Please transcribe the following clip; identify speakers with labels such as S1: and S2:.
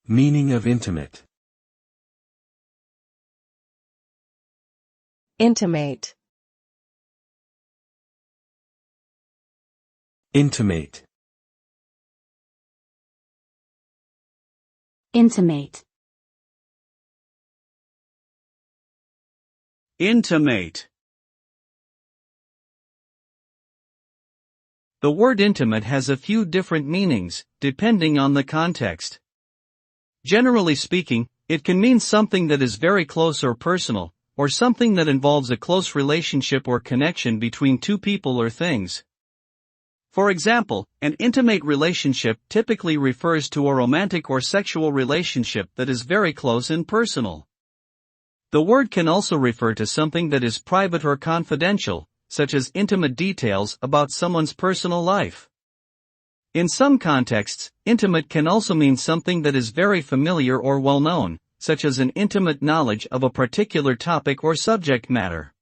S1: Meaning of intimate.
S2: Intimate.
S1: Intimate.
S3: Intimate.
S4: Intimate. The word intimate has a few different meanings, depending on the context. Generally speaking, it can mean something that is very close or personal, or something that involves a close relationship or connection between two people or things. For example, an intimate relationship typically refers to a romantic or sexual relationship that is very close and personal. The word can also refer to something that is private or confidential, such as intimate details about someone's personal life. In some contexts, intimate can also mean something that is very familiar or well-known, such as an intimate knowledge of a particular topic or subject matter.